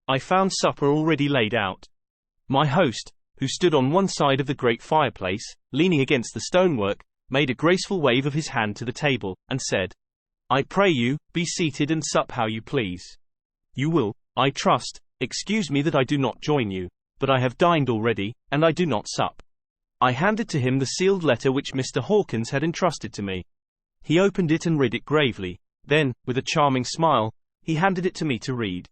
I found supper already laid out. My host, who stood on one side of the great fireplace, leaning against the stonework, made a graceful wave of his hand to the table, and said, "I pray you, be seated and sup how you please. You will, I trust, excuse me that I do not join you, but I have dined already, and I do not sup." I handed to him the sealed letter which Mr. Hawkins had entrusted to me. He opened it and read it gravely. Then, with a charming smile, he handed it to me to read.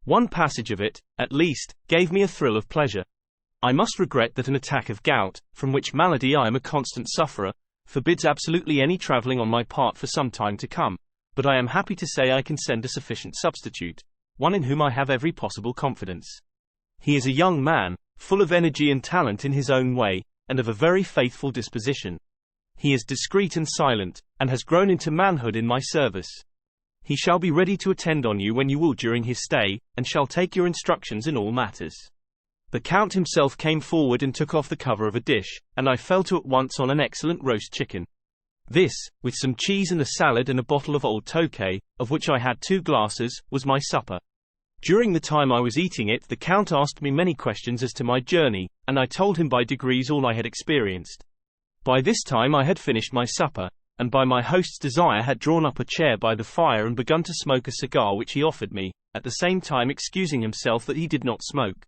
One passage of it, at least, gave me a thrill of pleasure. "I must regret that an attack of gout, from which malady I am a constant sufferer, forbids absolutely any traveling on my part for some time to come, but I am happy to say I can send a sufficient substitute, one in whom I have every possible confidence. He is a young man, full of energy and talent in his own way, and of a very faithful disposition. He is discreet and silent, and has grown into manhood in my service. He shall be ready to attend on you when you will during his stay, and shall take your instructions in all matters." The Count himself came forward and took off the cover of a dish, and I fell to at once on an excellent roast chicken. This, with some cheese and a salad and a bottle of old Tokay, of which I had 2 glasses, was my supper. During the time I was eating it, the Count asked me many questions as to my journey, and I told him by degrees all I had experienced. By this time I had finished my supper, and by my host's desire had drawn up a chair by the fire and begun to smoke a cigar which he offered me, at the same time excusing himself that he did not smoke.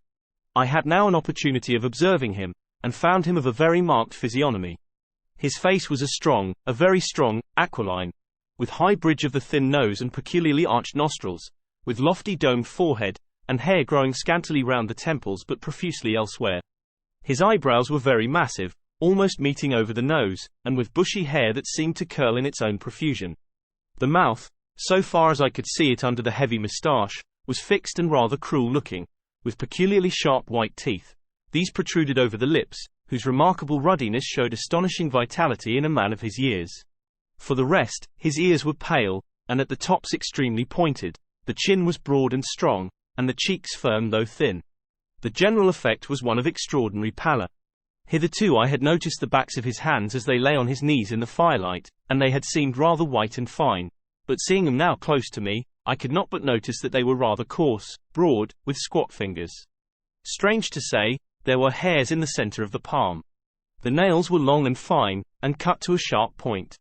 I had now an opportunity of observing him, and found him of a very marked physiognomy. His face was a very strong, aquiline, with high bridge of the thin nose and peculiarly arched nostrils, with lofty domed forehead, and hair growing scantily round the temples but profusely elsewhere. His eyebrows were very massive, almost meeting over the nose, and with bushy hair that seemed to curl in its own profusion. The mouth, so far as I could see it under the heavy moustache, was fixed and rather cruel-looking, with peculiarly sharp white teeth. These protruded over the lips, whose remarkable ruddiness showed astonishing vitality in a man of his years. For the rest, his ears were pale, and at the tops extremely pointed. The chin was broad and strong, and the cheeks firm though thin. The general effect was one of extraordinary pallor. Hitherto I had noticed the backs of his hands as they lay on his knees in the firelight, and they had seemed rather white and fine, but seeing them now close to me, I could not but notice that they were rather coarse, broad, with squat fingers. Strange to say, there were hairs in the center of the palm. The nails were long and fine, and cut to a sharp point.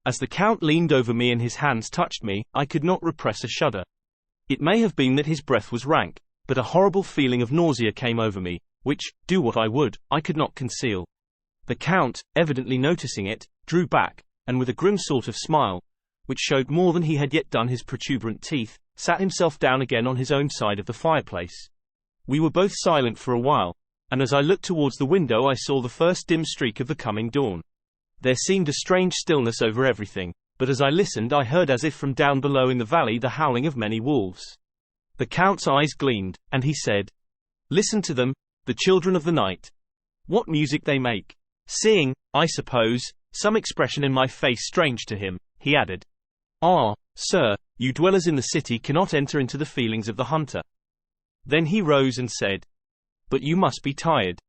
As the Count leaned over me and his hands touched me, I could not repress a shudder. It may have been that his breath was rank, but a horrible feeling of nausea came over me, which, do what I would, I could not conceal. The Count, evidently noticing it, drew back, and with a grim sort of smile, which showed more than he had yet done his protuberant teeth, sat himself down again on his own side of the fireplace. We were both silent for a while, and as I looked towards the window I saw the first dim streak of the coming dawn. There seemed a strange stillness over everything, but as I listened I heard as if from down below in the valley the howling of many wolves. The Count's eyes gleamed, and he said, "Listen to them, the children of the night. What music they make. Seeing, I suppose, some expression in my face strange to him," he added. "Ah, sir, you dwellers in the city cannot enter into the feelings of the hunter." Then he rose and said, "But you must be tired.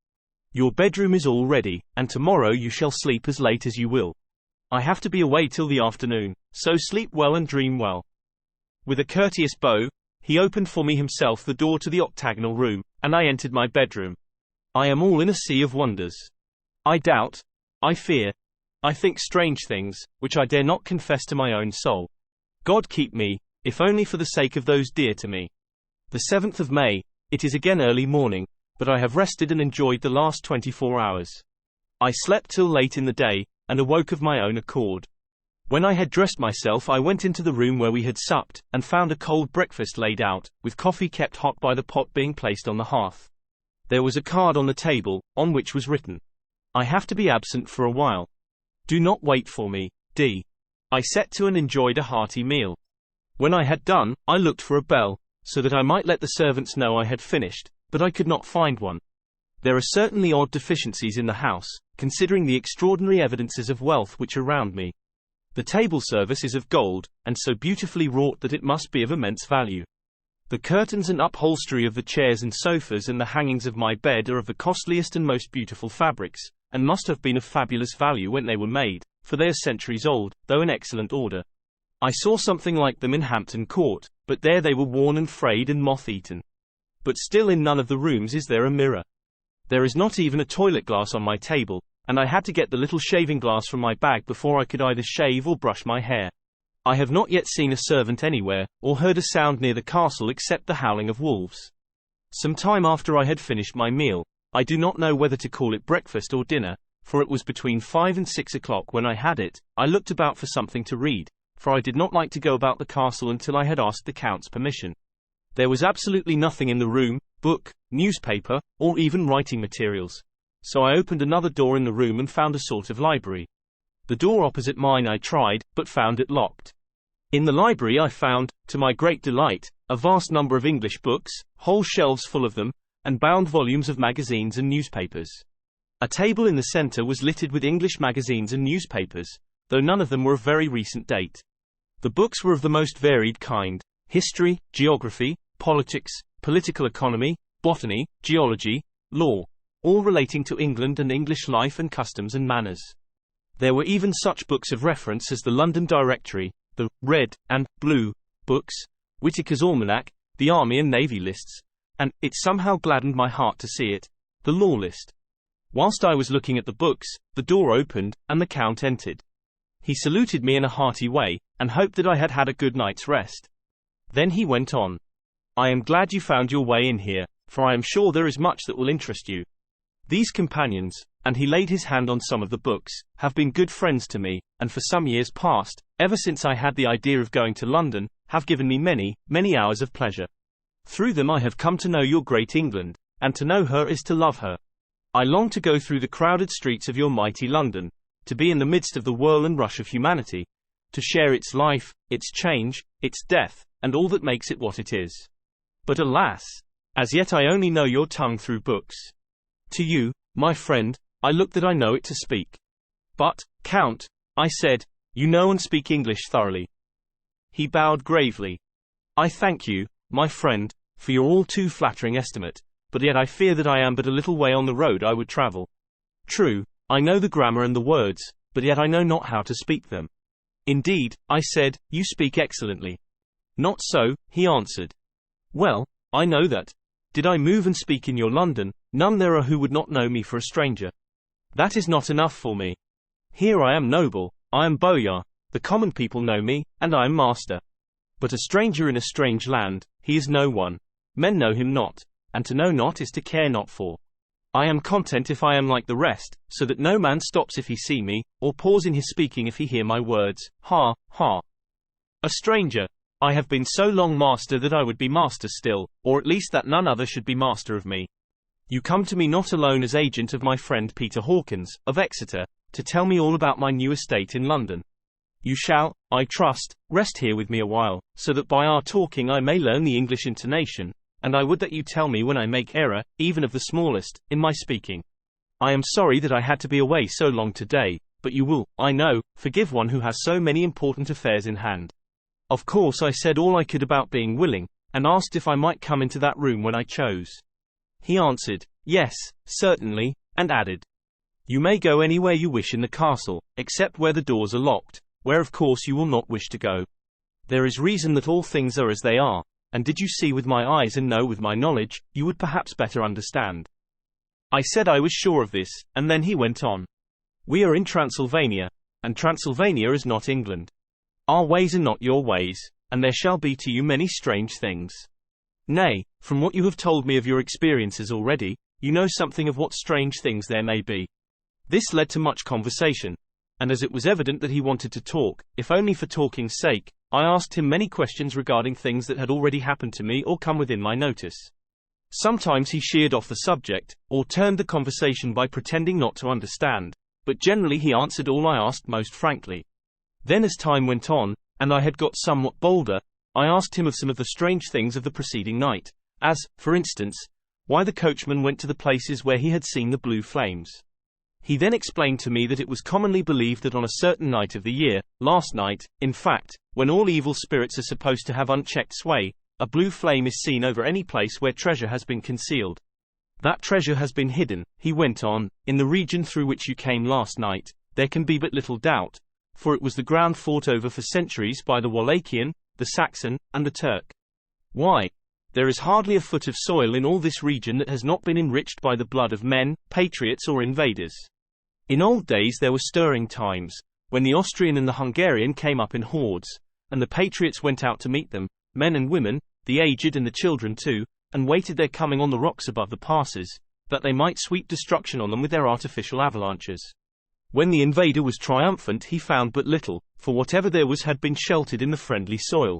Your bedroom is all ready, and tomorrow you shall sleep as late as you will. I have to be away till the afternoon, so sleep well and dream well." With a courteous bow, he opened for me himself the door to the octagonal room, and I entered my bedroom. I am all in a sea of wonders. I doubt, I fear, I think strange things, which I dare not confess to my own soul. God keep me, if only for the sake of those dear to me. The 7th of May, it is again early morning, but I have rested and enjoyed the last 24 hours. I slept till late in the day, and awoke of my own accord. When I had dressed myself I went into the room where we had supped, and found a cold breakfast laid out, with coffee kept hot by the pot being placed on the hearth. There was a card on the table, on which was written, "I have to be absent for a while. Do not wait for me, D." I set to and enjoyed a hearty meal. When I had done, I looked for a bell, so that I might let the servants know I had finished, but I could not find one. There are certainly odd deficiencies in the house, considering the extraordinary evidences of wealth which are round me. The table service is of gold, and so beautifully wrought that it must be of immense value. The curtains and upholstery of the chairs and sofas and the hangings of my bed are of the costliest and most beautiful fabrics, and must have been of fabulous value when they were made, for they are centuries old, though in excellent order. I saw something like them in Hampton Court, but there they were worn and frayed and moth-eaten. But still in none of the rooms is there a mirror. There is not even a toilet glass on my table, and I had to get the little shaving glass from my bag before I could either shave or brush my hair. I have not yet seen a servant anywhere, or heard a sound near the castle except the howling of wolves. Some time after I had finished my meal, I do not know whether to call it breakfast or dinner, for it was between 5 and 6 o'clock when I had it, I looked about for something to read, for I did not like to go about the castle until I had asked the Count's permission. There was absolutely nothing in the room, book, newspaper, or even writing materials. So I opened another door in the room and found a sort of library. The door opposite mine I tried, but found it locked. In the library I found, to my great delight, a vast number of English books, whole shelves full of them, and bound volumes of magazines and newspapers. A table in the center was littered with English magazines and newspapers, though none of them were of very recent date. The books were of the most varied kind: history, geography, politics, political economy, botany, geology, law, all relating to England and English life and customs and manners. There were even such books of reference as the London Directory, the Red and Blue books, Whitaker's Almanac, the Army and Navy lists, and, it somehow gladdened my heart to see it, the Law List. Whilst I was looking at the books, the door opened, and the Count entered. He saluted me in a hearty way, and hoped that I had had a good night's rest. Then he went on. I am glad you found your way in here, for I am sure there is much that will interest you. These companions, and he laid his hand on some of the books, have been good friends to me, and for some years past, ever since I had the idea of going to London, have given me many, many hours of pleasure. Through them I have come to know your great England, and to know her is to love her. I long to go through the crowded streets of your mighty London, to be in the midst of the whirl and rush of humanity, to share its life, its change, its death, and all that makes it what it is. But alas! As yet I only know your tongue through books. To you, my friend, I look that I know it to speak. But, Count, I said, you know and speak English thoroughly. He bowed gravely. I thank you, my friend, for your all too flattering estimate, but yet I fear that I am but a little way on the road I would travel. True, I know the grammar and the words, but yet I know not how to speak them. Indeed, I said, you speak excellently. Not so, he answered. Well, I know that. Did I move and speak in your London, none there are who would not know me for a stranger. That is not enough for me. Here I am noble, I am boyar, the common people know me, and I am master. But a stranger in a strange land, he is no one. Men know him not, and to know not is to care not for. I am content if I am like the rest, so that no man stops if he see me, or pause in his speaking if he hear my words. Ha, ha. A stranger. I have been so long master that I would be master still, or at least that none other should be master of me. You come to me not alone as agent of my friend Peter Hawkins, of Exeter, to tell me all about my new estate in London. You shall, I trust, rest here with me a while, so that by our talking I may learn the English intonation, and I would that you tell me when I make error, even of the smallest, in my speaking. I am sorry that I had to be away so long today, but you will, I know, forgive one who has so many important affairs in hand. Of course I said all I could about being willing, and asked if I might come into that room when I chose. He answered, yes, certainly, and added, you may go anywhere you wish in the castle, except where the doors are locked, where of course you will not wish to go. There is reason that all things are as they are, and did you see with my eyes and know with my knowledge, you would perhaps better understand. I said I was sure of this, and then he went on. We are in Transylvania, and Transylvania is not England. Our ways are not your ways, and there shall be to you many strange things. Nay, from what you have told me of your experiences already, you know something of what strange things there may be. This led to much conversation, and as it was evident that he wanted to talk, if only for talking's sake, I asked him many questions regarding things that had already happened to me or come within my notice. Sometimes he sheered off the subject, or turned the conversation by pretending not to understand, but generally he answered all I asked most frankly. Then as time went on, and I had got somewhat bolder, I asked him of some of the strange things of the preceding night, as, for instance, why the coachman went to the places where he had seen the blue flames. He then explained to me that it was commonly believed that on a certain night of the year, last night, in fact, when all evil spirits are supposed to have unchecked sway, a blue flame is seen over any place where treasure has been concealed. That treasure has been hidden, he went on, in the region through which you came last night, there can be but little doubt, for it was the ground fought over for centuries by the Wallachian, the Saxon, and the Turk. Why, There is hardly a foot of soil in all this region that has not been enriched by the blood of men, patriots or invaders. In old days there were stirring times, when the Austrian and the Hungarian came up in hordes, and the patriots went out to meet them, men and women, the aged and the children too, and waited their coming on the rocks above the passes, that they might sweep destruction on them with their artificial avalanches. When the invader was triumphant he found but little, for whatever there was had been sheltered in the friendly soil.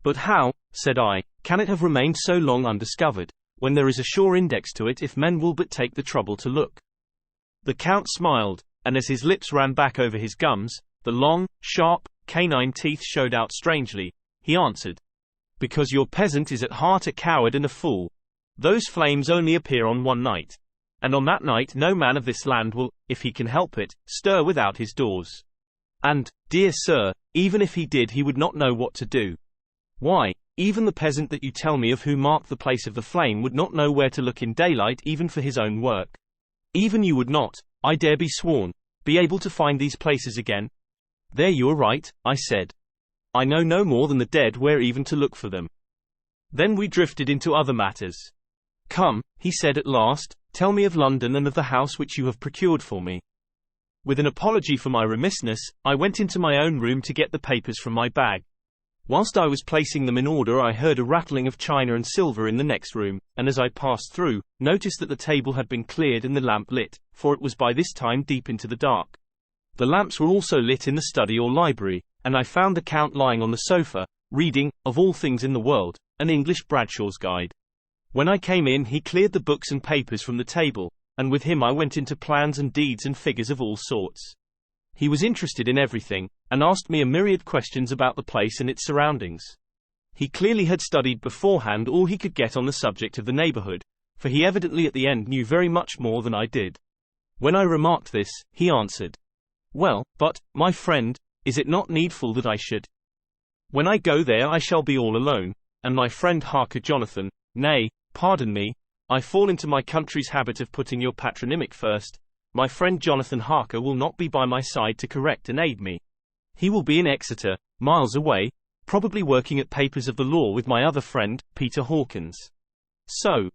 But how, said I, can it have remained so long undiscovered, when there is a sure index to it if men will but take the trouble to look? The Count smiled, and as his lips ran back over his gums, the long, sharp, canine teeth showed out strangely, he answered, because your peasant is at heart a coward and a fool. Those flames only appear on one night. And on that night no man of this land will, if he can help it, stir without his doors. And, dear sir, even if he did he would not know what to do. Why, even the peasant that you tell me of who marked the place of the flame would not know where to look in daylight even for his own work. Even you would not, I dare be sworn, be able to find these places again. There you are right, I said. I know no more than the dead where even to look for them. Then we drifted into other matters. Come, he said at last, tell me of London and of the house which you have procured for me. With an apology for my remissness, I went into my own room to get the papers from my bag. Whilst I was placing them in order I heard a rattling of china and silver in the next room, and as I passed through, noticed that the table had been cleared and the lamp lit, for it was by this time deep into the dark. The lamps were also lit in the study or library, and I found the Count lying on the sofa, reading, of all things in the world, an English Bradshaw's Guide. When I came in he cleared the books and papers from the table, and with him I went into plans and deeds and figures of all sorts. He was interested in everything, and asked me a myriad questions about the place and its surroundings. He clearly had studied beforehand all he could get on the subject of the neighborhood, for he evidently at the end knew very much more than I did. When I remarked this, he answered, well, but, my friend, is it not needful that I should? When I go there I shall be all alone, and my friend Harker Jonathan, nay, pardon me, I fall into my country's habit of putting your patronymic first, my friend Jonathan Harker will not be by my side to correct and aid me. He will be in Exeter, miles away, probably working at papers of the law with my other friend, Peter Hawkins. So,